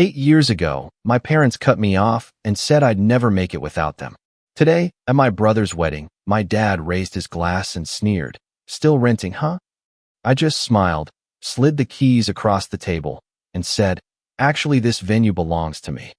8 years ago, my parents cut me off and said I'd never make it without them. Today, at my brother's wedding, my dad raised his glass and sneered. Still renting, huh? I just smiled, slid the keys across the table, and said, actually, this venue belongs to me.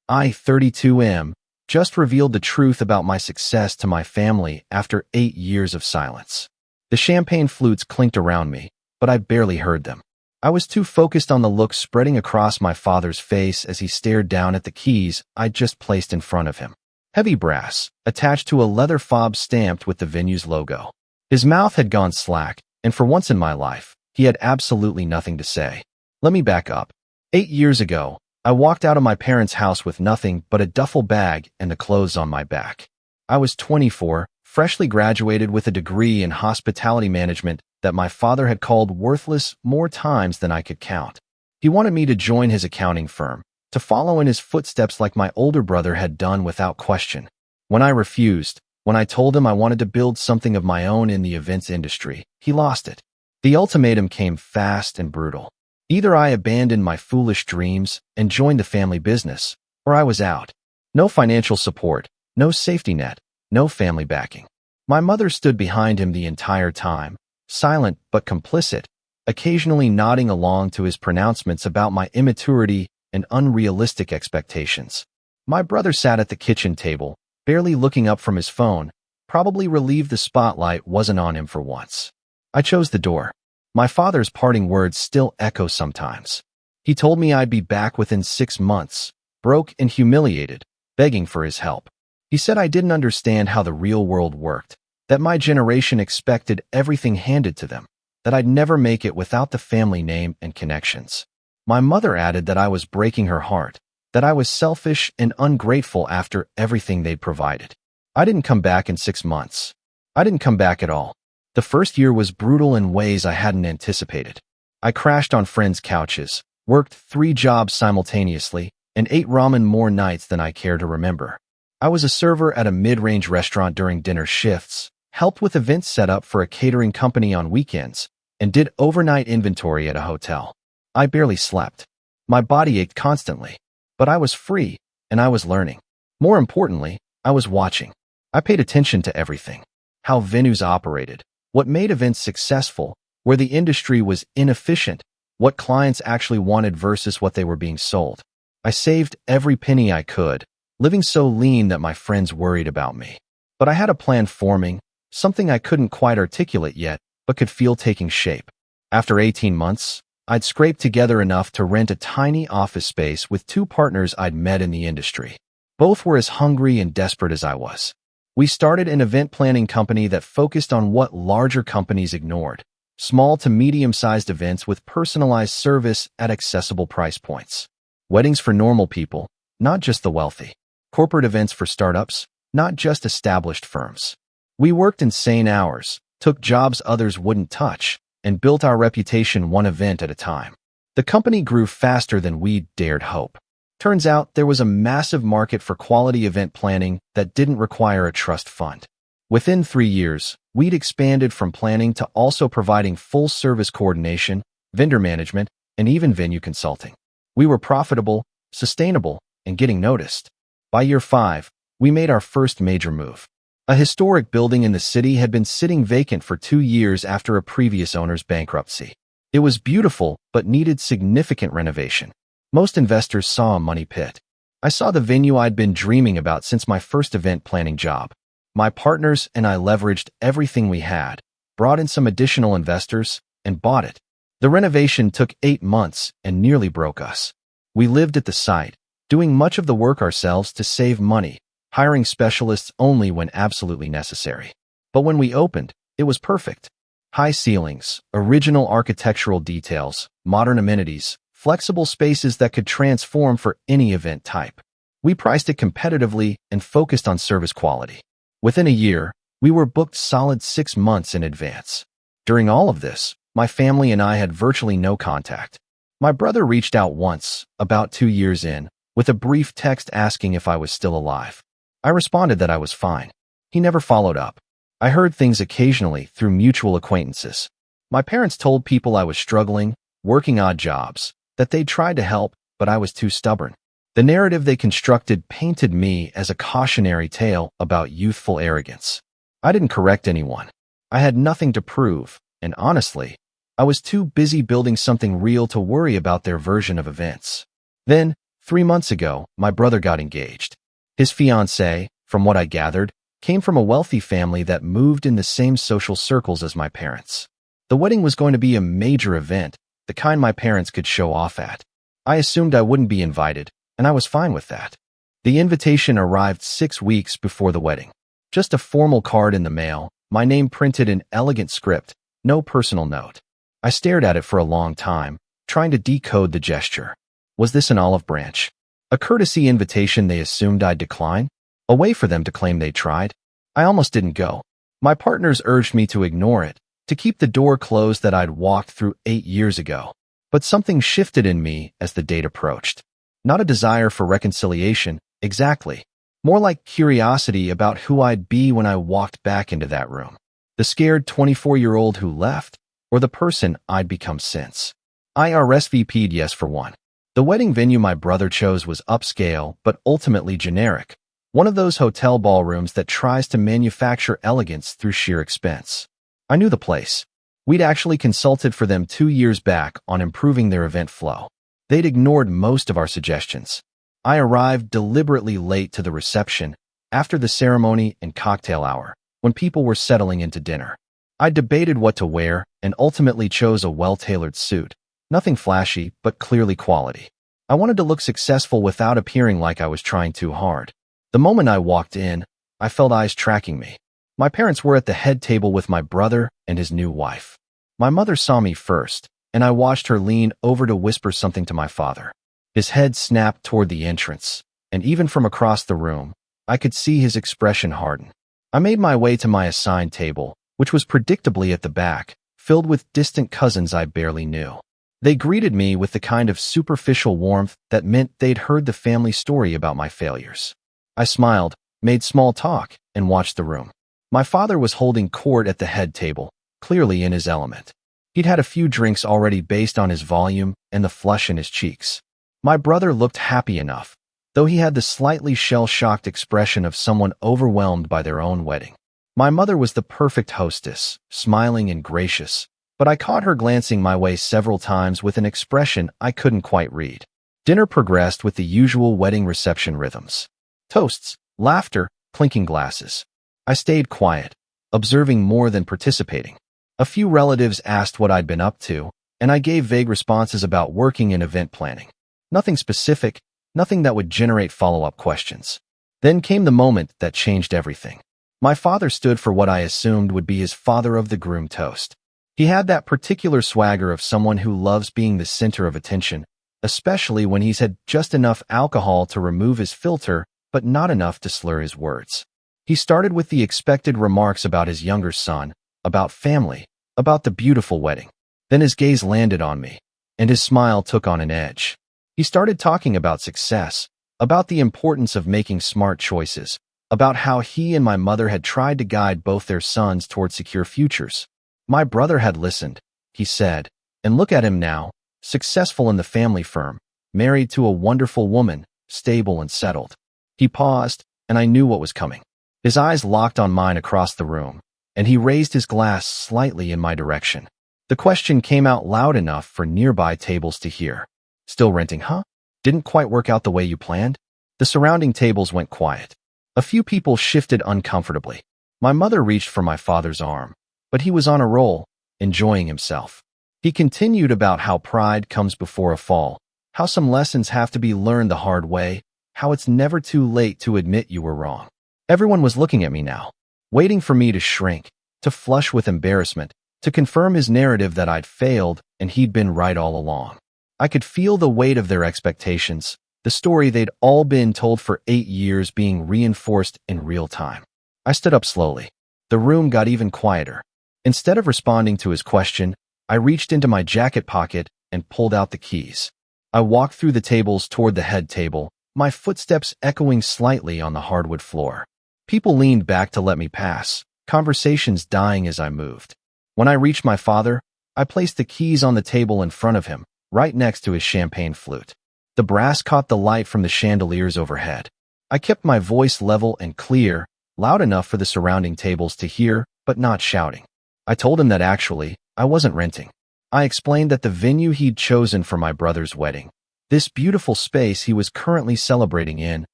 I, 32M, just revealed the truth about my success to my family after 8 years of silence. The champagne flutes clinked around me, but I barely heard them. I was too focused on the look spreading across my father's face as he stared down at the keys I'd just placed in front of him. Heavy brass, attached to a leather fob stamped with the venue's logo. His mouth had gone slack, and for once in my life, he had absolutely nothing to say. Let me back up. 8 years ago, I walked out of my parents' house with nothing but a duffel bag and the clothes on my back. I was 24, freshly graduated with a degree in hospitality management that my father had called worthless more times than I could count. He wanted me to join his accounting firm, to follow in his footsteps like my older brother had done without question. When I refused, when I told him I wanted to build something of my own in the events industry, he lost it. The ultimatum came fast and brutal. Either I abandoned my foolish dreams and joined the family business, or I was out. No financial support, no safety net, no family backing. My mother stood behind him the entire time, silent but complicit, occasionally nodding along to his pronouncements about my immaturity and unrealistic expectations. My brother sat at the kitchen table, barely looking up from his phone, probably relieved the spotlight wasn't on him for once. I chose the door. My father's parting words still echo sometimes. He told me I'd be back within 6 months, broke and humiliated, begging for his help. He said I didn't understand how the real world worked, that my generation expected everything handed to them, that I'd never make it without the family name and connections. My mother added that I was breaking her heart, that I was selfish and ungrateful after everything they'd provided. I didn't come back in 6 months. I didn't come back at all. The first year was brutal in ways I hadn't anticipated. I crashed on friends' couches, worked 3 jobs simultaneously, and ate ramen more nights than I care to remember. I was a server at a mid-range restaurant during dinner shifts, helped with events set up for a catering company on weekends, and did overnight inventory at a hotel. I barely slept. My body ached constantly, but I was free, and I was learning. More importantly, I was watching. I paid attention to everything. How venues operated, what made events successful, where the industry was inefficient, what clients actually wanted versus what they were being sold. I saved every penny I could, living so lean that my friends worried about me. But I had a plan forming, something I couldn't quite articulate yet, but could feel taking shape. After 18 months, I'd scraped together enough to rent a tiny office space with 2 partners I'd met in the industry. Both were as hungry and desperate as I was. We started an event planning company that focused on what larger companies ignored: small to medium-sized events with personalized service at accessible price points. Weddings for normal people, not just the wealthy. Corporate events for startups, not just established firms. We worked insane hours, took jobs others wouldn't touch, and built our reputation one event at a time. The company grew faster than we dared hope. Turns out there was a massive market for quality event planning that didn't require a trust fund. Within 3 years, we'd expanded from planning to also providing full-service coordination, vendor management, and even venue consulting. We were profitable, sustainable, and getting noticed. By year 5, we made our first major move. A historic building in the city had been sitting vacant for 2 years after a previous owner's bankruptcy. It was beautiful, but needed significant renovation. Most investors saw a money pit. I saw the venue I'd been dreaming about since my first event planning job. My partners and I leveraged everything we had, brought in some additional investors, and bought it. The renovation took 8 months and nearly broke us. We lived at the site, doing much of the work ourselves to save money, hiring specialists only when absolutely necessary. But when we opened, it was perfect. High ceilings, original architectural details, modern amenities, flexible spaces that could transform for any event type. We priced it competitively and focused on service quality. Within a year, we were booked solid 6 months in advance. During all of this, my family and I had virtually no contact. My brother reached out once, about 2 years in, with a brief text asking if I was still alive. I responded that I was fine. He never followed up. I heard things occasionally through mutual acquaintances. My parents told people I was struggling, working odd jobs, that they'd tried to help, but I was too stubborn. The narrative they constructed painted me as a cautionary tale about youthful arrogance. I didn't correct anyone. I had nothing to prove, and honestly, I was too busy building something real to worry about their version of events. Then, 3 months ago, my brother got engaged. His fiancée, from what I gathered, came from a wealthy family that moved in the same social circles as my parents. The wedding was going to be a major event, the kind my parents could show off at. I assumed I wouldn't be invited, and I was fine with that. The invitation arrived 6 weeks before the wedding. Just a formal card in the mail, my name printed in elegant script, no personal note. I stared at it for a long time, trying to decode the gesture. Was this an olive branch? A courtesy invitation they assumed I'd decline? A way for them to claim they tried? I almost didn't go. My partners urged me to ignore it, to keep the door closed that I'd walked through 8 years ago. But something shifted in me as the date approached. Not a desire for reconciliation, exactly. More like curiosity about who I'd be when I walked back into that room. The scared 24-year-old who left, or the person I'd become since. I RSVP'd yes for one. The wedding venue my brother chose was upscale, but ultimately generic. One of those hotel ballrooms that tries to manufacture elegance through sheer expense. I knew the place. We'd actually consulted for them 2 years back on improving their event flow. They'd ignored most of our suggestions. I arrived deliberately late to the reception, after the ceremony and cocktail hour, when people were settling into dinner. I debated what to wear and ultimately chose a well-tailored suit. Nothing flashy, but clearly quality. I wanted to look successful without appearing like I was trying too hard. The moment I walked in, I felt eyes tracking me. My parents were at the head table with my brother and his new wife. My mother saw me first, and I watched her lean over to whisper something to my father. His head snapped toward the entrance, and even from across the room, I could see his expression harden. I made my way to my assigned table, which was predictably at the back, filled with distant cousins I barely knew. They greeted me with the kind of superficial warmth that meant they'd heard the family story about my failures. I smiled, made small talk, and watched the room. My father was holding court at the head table, clearly in his element. He'd had a few drinks already based on his volume and the flush in his cheeks. My brother looked happy enough, though he had the slightly shell-shocked expression of someone overwhelmed by their own wedding. My mother was the perfect hostess, smiling and gracious, but I caught her glancing my way several times with an expression I couldn't quite read. Dinner progressed with the usual wedding reception rhythms. Toasts, laughter, clinking glasses. I stayed quiet, observing more than participating. A few relatives asked what I'd been up to, and I gave vague responses about working in event planning. Nothing specific, nothing that would generate follow-up questions. Then came the moment that changed everything. My father stood for what I assumed would be his father-of-the-groom toast. He had that particular swagger of someone who loves being the center of attention, especially when he's had just enough alcohol to remove his filter, but not enough to slur his words. He started with the expected remarks about his younger son, about family, about the beautiful wedding. Then his gaze landed on me, and his smile took on an edge. He started talking about success, about the importance of making smart choices, about how he and my mother had tried to guide both their sons toward secure futures. My brother had listened, he said, and look at him now, successful in the family firm, married to a wonderful woman, stable and settled. He paused, and I knew what was coming. His eyes locked on mine across the room, and he raised his glass slightly in my direction. The question came out loud enough for nearby tables to hear. Still renting, huh? Didn't quite work out the way you planned? The surrounding tables went quiet. A few people shifted uncomfortably. My mother reached for my father's arm, but he was on a roll, enjoying himself. He continued about how pride comes before a fall, how some lessons have to be learned the hard way, how it's never too late to admit you were wrong. Everyone was looking at me now, waiting for me to shrink, to flush with embarrassment, to confirm his narrative that I'd failed and he'd been right all along. I could feel the weight of their expectations, the story they'd all been told for 8 years being reinforced in real time. I stood up slowly. The room got even quieter. Instead of responding to his question, I reached into my jacket pocket and pulled out the keys. I walked through the tables toward the head table, my footsteps echoing slightly on the hardwood floor. People leaned back to let me pass, conversations dying as I moved. When I reached my father, I placed the keys on the table in front of him, right next to his champagne flute. The brass caught the light from the chandeliers overhead. I kept my voice level and clear, loud enough for the surrounding tables to hear, but not shouting. I told him that actually, I wasn't renting. I explained that the venue he'd chosen for my brother's wedding, this beautiful space he was currently celebrating in,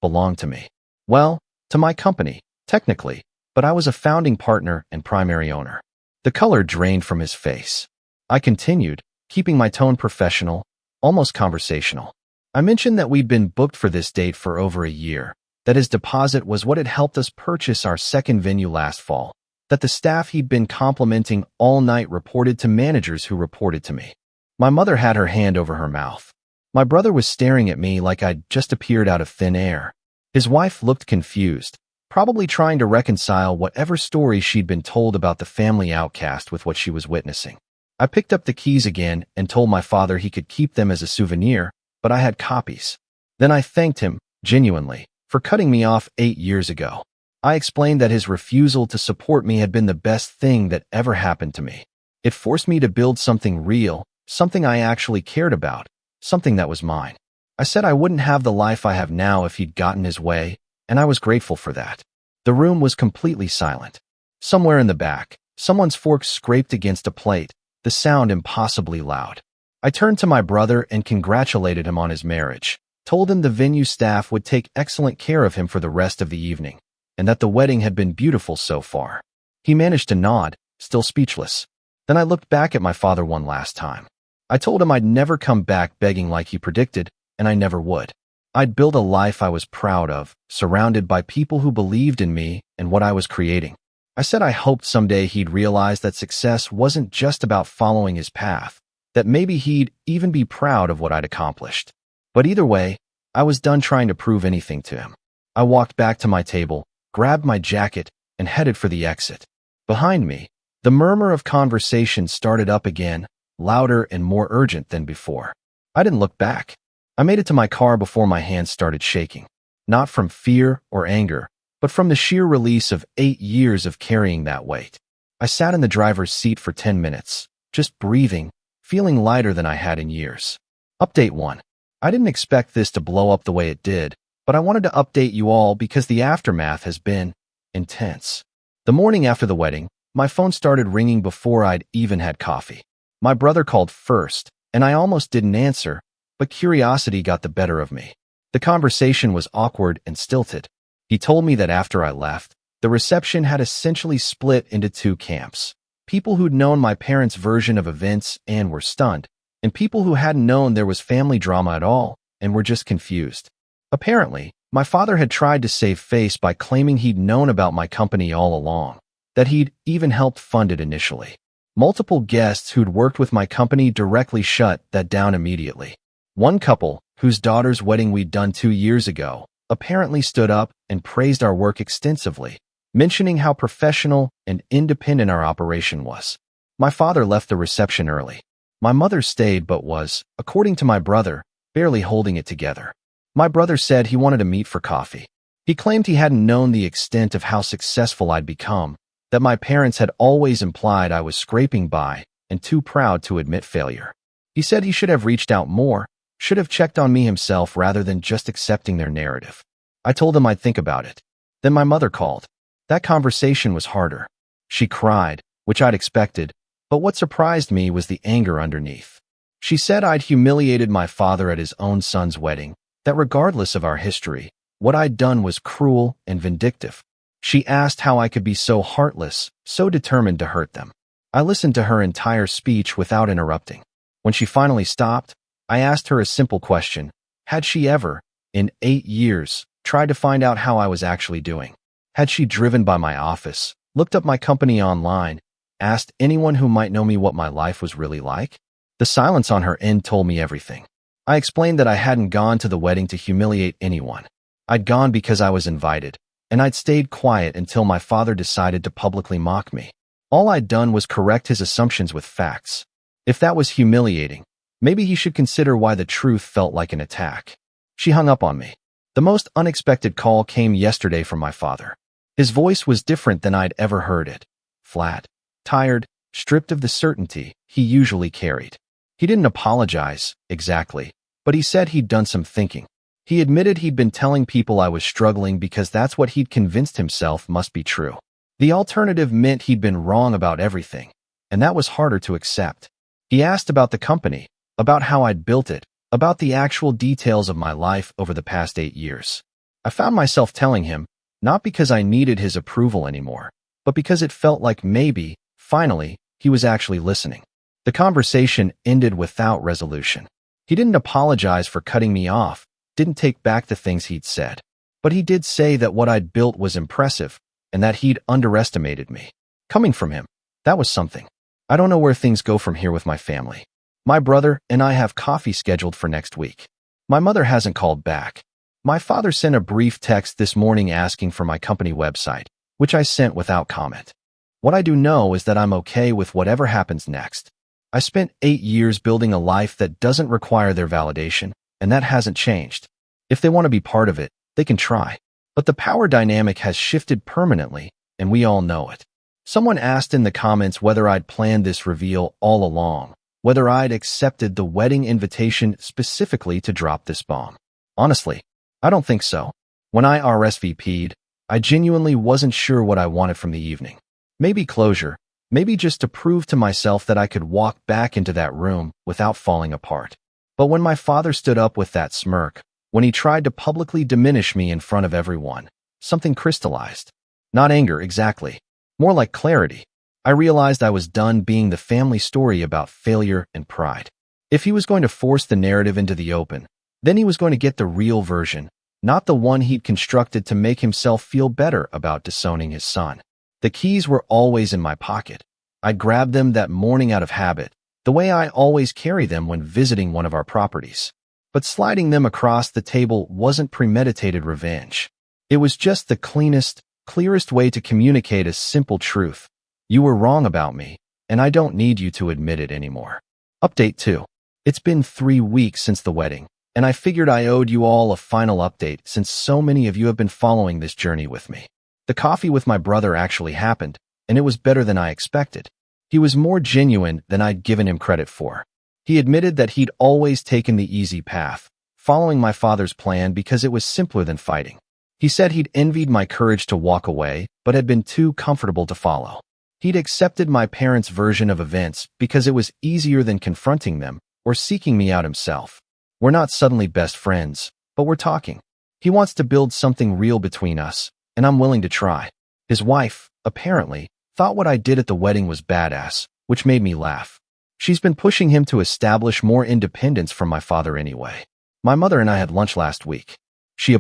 belonged to me. Well, to my company, technically, but I was a founding partner and primary owner. The color drained from his face. I continued, keeping my tone professional, almost conversational. I mentioned that we'd been booked for this date for over a year, that his deposit was what had helped us purchase our second venue last fall, that the staff he'd been complimenting all night reported to managers who reported to me. My mother had her hand over her mouth. My brother was staring at me like I'd just appeared out of thin air. His wife looked confused, probably trying to reconcile whatever story she'd been told about the family outcast with what she was witnessing. I picked up the keys again and told my father he could keep them as a souvenir, but I had copies. Then I thanked him, genuinely, for cutting me off 8 years ago. I explained that his refusal to support me had been the best thing that ever happened to me. It forced me to build something real, something I actually cared about, something that was mine. I said I wouldn't have the life I have now if he'd gotten his way, and I was grateful for that. The room was completely silent. Somewhere in the back, someone's fork scraped against a plate, the sound impossibly loud. I turned to my brother and congratulated him on his marriage, told him the venue staff would take excellent care of him for the rest of the evening, and that the wedding had been beautiful so far. He managed to nod, still speechless. Then I looked back at my father one last time. I told him I'd never come back begging like he predicted, and I never would. I'd built a life I was proud of, surrounded by people who believed in me and what I was creating. I said I hoped someday he'd realize that success wasn't just about following his path, that maybe he'd even be proud of what I'd accomplished. But either way, I was done trying to prove anything to him. I walked back to my table, grabbed my jacket, and headed for the exit. Behind me, the murmur of conversation started up again, louder and more urgent than before. I didn't look back. I made it to my car before my hands started shaking. Not from fear or anger, but from the sheer release of 8 years of carrying that weight. I sat in the driver's seat for 10 minutes, just breathing, feeling lighter than I had in years. Update 1. I didn't expect this to blow up the way it did, but I wanted to update you all because the aftermath has been intense. The morning after the wedding, my phone started ringing before I'd even had coffee. My brother called first, and I almost didn't answer, but curiosity got the better of me. The conversation was awkward and stilted. He told me that after I left, the reception had essentially split into 2 camps. People who'd known my parents' version of events and were stunned, and people who hadn't known there was family drama at all and were just confused. Apparently, my father had tried to save face by claiming he'd known about my company all along, that he'd even helped fund it initially. Multiple guests who'd worked with my company directly shut that down immediately. One couple, whose daughter's wedding we'd done 2 years ago, apparently stood up and praised our work extensively, mentioning how professional and independent our operation was. My father left the reception early. My mother stayed but was, according to my brother, barely holding it together. My brother said he wanted to meet for coffee. He claimed he hadn't known the extent of how successful I'd become, that my parents had always implied I was scraping by and too proud to admit failure. He said he should have reached out more, should have checked on me himself rather than just accepting their narrative. I told him I'd think about it. Then my mother called. That conversation was harder. She cried, which I'd expected, but what surprised me was the anger underneath. She said I'd humiliated my father at his own son's wedding, that regardless of our history, what I'd done was cruel and vindictive. She asked how I could be so heartless, so determined to hurt them. I listened to her entire speech without interrupting. When she finally stopped, I asked her a simple question. Had she ever, in 8 years, tried to find out how I was actually doing? Had she driven by my office, looked up my company online, asked anyone who might know me what my life was really like? The silence on her end told me everything. I explained that I hadn't gone to the wedding to humiliate anyone. I'd gone because I was invited, and I'd stayed quiet until my father decided to publicly mock me. All I'd done was correct his assumptions with facts. If that was humiliating, maybe he should consider why the truth felt like an attack. She hung up on me. The most unexpected call came yesterday from my father. His voice was different than I'd ever heard it. Flat, tired, stripped of the certainty he usually carried. He didn't apologize, exactly, but he said he'd done some thinking. He admitted he'd been telling people I was struggling because that's what he'd convinced himself must be true. The alternative meant he'd been wrong about everything, and that was harder to accept. He asked about the company, about how I'd built it, about the actual details of my life over the past 8 years. I found myself telling him, not because I needed his approval anymore, but because it felt like maybe, finally, he was actually listening. The conversation ended without resolution. He didn't apologize for cutting me off, didn't take back the things he'd said, but he did say that what I'd built was impressive and that he'd underestimated me. Coming from him, that was something. I don't know where things go from here with my family. My brother and I have coffee scheduled for next week. My mother hasn't called back. My father sent a brief text this morning asking for my company website, which I sent without comment. What I do know is that I'm okay with whatever happens next. I spent 8 years building a life that doesn't require their validation, and that hasn't changed. If they want to be part of it, they can try. But the power dynamic has shifted permanently, and we all know it. Someone asked in the comments whether I'd planned this reveal all along, whether I'd accepted the wedding invitation specifically to drop this bomb. Honestly, I don't think so. When I RSVP'd, I genuinely wasn't sure what I wanted from the evening. Maybe closure, maybe just to prove to myself that I could walk back into that room without falling apart. But when my father stood up with that smirk, when he tried to publicly diminish me in front of everyone, something crystallized. Not anger, exactly. More like clarity. I realized I was done being the family story about failure and pride. If he was going to force the narrative into the open, then he was going to get the real version, not the one he'd constructed to make himself feel better about disowning his son. The keys were always in my pocket. I grabbed them that morning out of habit, the way I always carry them when visiting one of our properties. But sliding them across the table wasn't premeditated revenge. It was just the cleanest, clearest way to communicate a simple truth. You were wrong about me, and I don't need you to admit it anymore. Update 2. It's been 3 weeks since the wedding, and I figured I owed you all a final update since so many of you have been following this journey with me. The coffee with my brother actually happened, and it was better than I expected. He was more genuine than I'd given him credit for. He admitted that he'd always taken the easy path, following my father's plan because it was simpler than fighting. He said he'd envied my courage to walk away, but had been too comfortable to follow. He'd accepted my parents' version of events because it was easier than confronting them or seeking me out himself. We're not suddenly best friends, but we're talking. He wants to build something real between us, and I'm willing to try. His wife, apparently, thought what I did at the wedding was badass, which made me laugh. She's been pushing him to establish more independence from my father anyway. My mother and I had lunch last week. She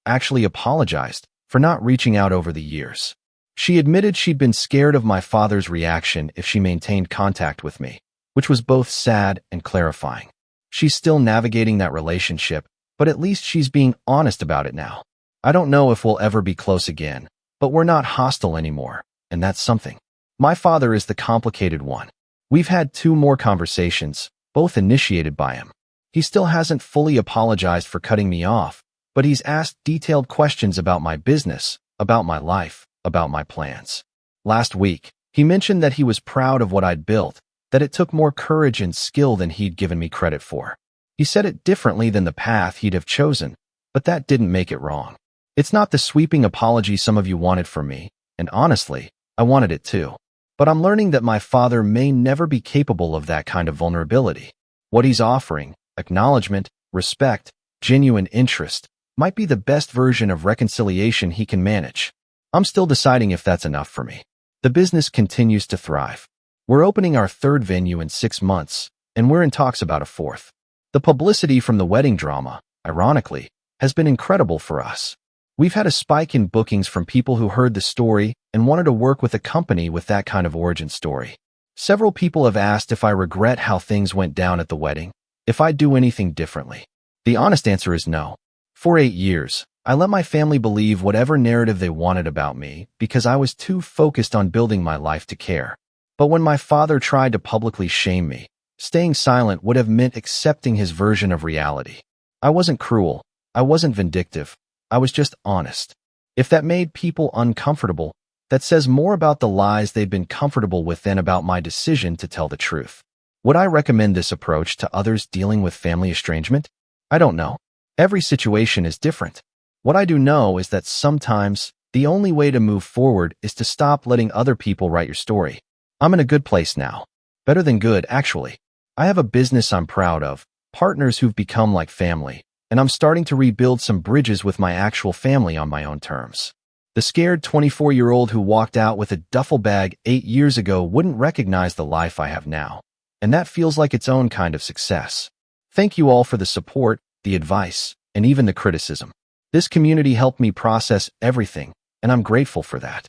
actually apologized, for not reaching out over the years. She admitted she'd been scared of my father's reaction if she maintained contact with me, which was both sad and clarifying. She's still navigating that relationship, but at least she's being honest about it now. I don't know if we'll ever be close again, but we're not hostile anymore, and that's something. My father is the complicated one. We've had 2 more conversations, both initiated by him. He still hasn't fully apologized for cutting me off, but he's asked detailed questions about my business, about my life, about my plans. Last week, he mentioned that he was proud of what I'd built, that it took more courage and skill than he'd given me credit for. He said it differently than the path he'd have chosen, but that didn't make it wrong. It's not the sweeping apology some of you wanted from me, and honestly, I wanted it too. But I'm learning that my father may never be capable of that kind of vulnerability. What he's offering, acknowledgement, respect, genuine interest, might be the best version of reconciliation he can manage. I'm still deciding if that's enough for me. The business continues to thrive. We're opening our 3rd venue in 6 months, and we're in talks about a 4th. The publicity from the wedding drama, ironically, has been incredible for us. We've had a spike in bookings from people who heard the story and wanted to work with a company with that kind of origin story. Several people have asked if I regret how things went down at the wedding, if I'd do anything differently. The honest answer is no. For 8 years, I let my family believe whatever narrative they wanted about me because I was too focused on building my life to care. But when my father tried to publicly shame me, staying silent would have meant accepting his version of reality. I wasn't cruel. I wasn't vindictive. I was just honest. If that made people uncomfortable, that says more about the lies they've been comfortable with than about my decision to tell the truth. Would I recommend this approach to others dealing with family estrangement? I don't know. Every situation is different. What I do know is that sometimes the only way to move forward is to stop letting other people write your story. I'm in a good place now. Better than good, actually. I have a business I'm proud of, partners who've become like family, and I'm starting to rebuild some bridges with my actual family on my own terms. The scared 24-year-old who walked out with a duffel bag 8 years ago wouldn't recognize the life I have now. And that feels like its own kind of success. Thank you all for the support, the advice, and even the criticism. This community helped me process everything, and I'm grateful for that.